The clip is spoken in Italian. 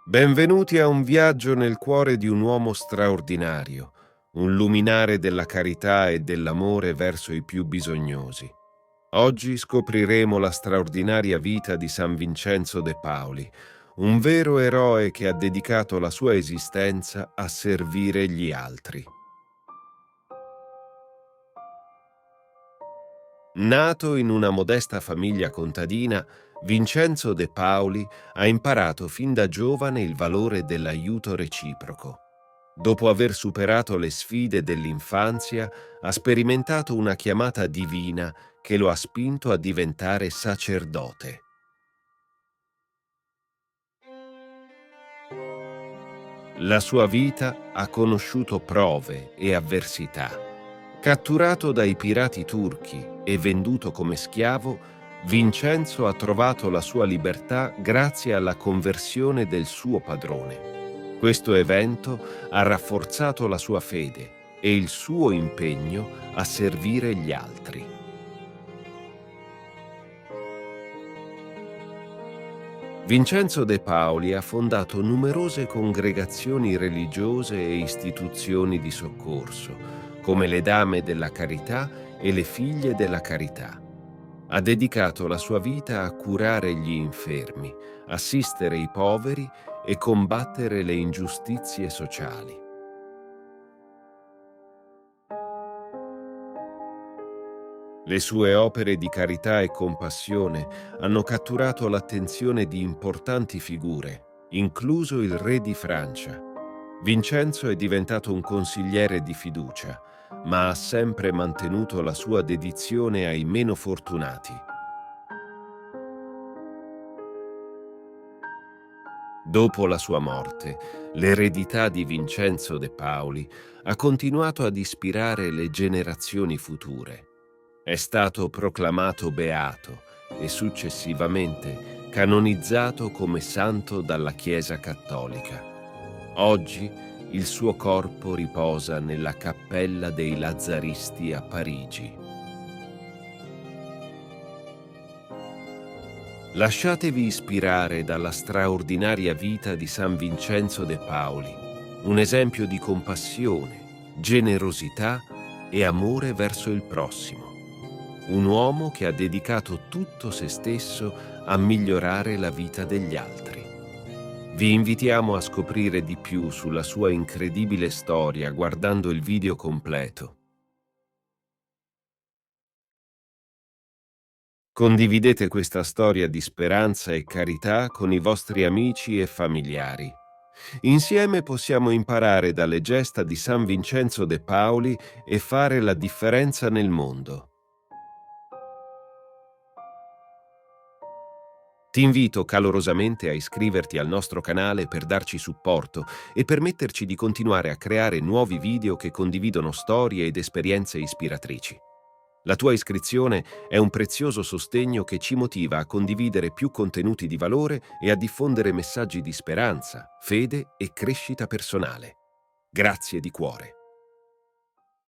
Benvenuti a un viaggio nel cuore di un uomo straordinario, un luminare della carità e dell'amore verso i più bisognosi. Oggi scopriremo la straordinaria vita di San Vincenzo de Pauli, un vero eroe che ha dedicato la sua esistenza a servire gli altri. Nato in una modesta famiglia contadina, Vincenzo de Pauli ha imparato fin da giovane il valore dell'aiuto reciproco. Dopo aver superato le sfide dell'infanzia, ha sperimentato una chiamata divina che lo ha spinto a diventare sacerdote. La sua vita ha conosciuto prove e avversità. Catturato dai pirati turchi e venduto come schiavo, Vincenzo ha trovato la sua libertà grazie alla conversione del suo padrone. Questo evento ha rafforzato la sua fede e il suo impegno a servire gli altri. Vincenzo de Pauli ha fondato numerose congregazioni religiose e istituzioni di soccorso, come le Dame della Carità e le Figlie della Carità. Ha dedicato la sua vita a curare gli infermi, assistere i poveri e combattere le ingiustizie sociali. Le sue opere di carità e compassione hanno catturato l'attenzione di importanti figure, incluso il re di Francia. Vincenzo è diventato un consigliere di fiducia, ma ha sempre mantenuto la sua dedizione ai meno fortunati. Dopo la sua morte, l'eredità di Vincenzo de Pauli ha continuato ad ispirare le generazioni future. È stato proclamato beato e successivamente canonizzato come santo dalla Chiesa Cattolica. Oggi il suo corpo riposa nella Cappella dei Lazzaristi a Parigi. Lasciatevi ispirare dalla straordinaria vita di San Vincenzo de Pauli, un esempio di compassione, generosità e amore verso il prossimo. Un uomo che ha dedicato tutto se stesso a migliorare la vita degli altri. Vi invitiamo a scoprire di più sulla sua incredibile storia guardando il video completo. Condividete questa storia di speranza e carità con i vostri amici e familiari. Insieme possiamo imparare dalle gesta di San Vincenzo de Pauli e fare la differenza nel mondo. Ti invito calorosamente a iscriverti al nostro canale per darci supporto e permetterci di continuare a creare nuovi video che condividono storie ed esperienze ispiratrici. La tua iscrizione è un prezioso sostegno che ci motiva a condividere più contenuti di valore e a diffondere messaggi di speranza, fede e crescita personale. Grazie di cuore.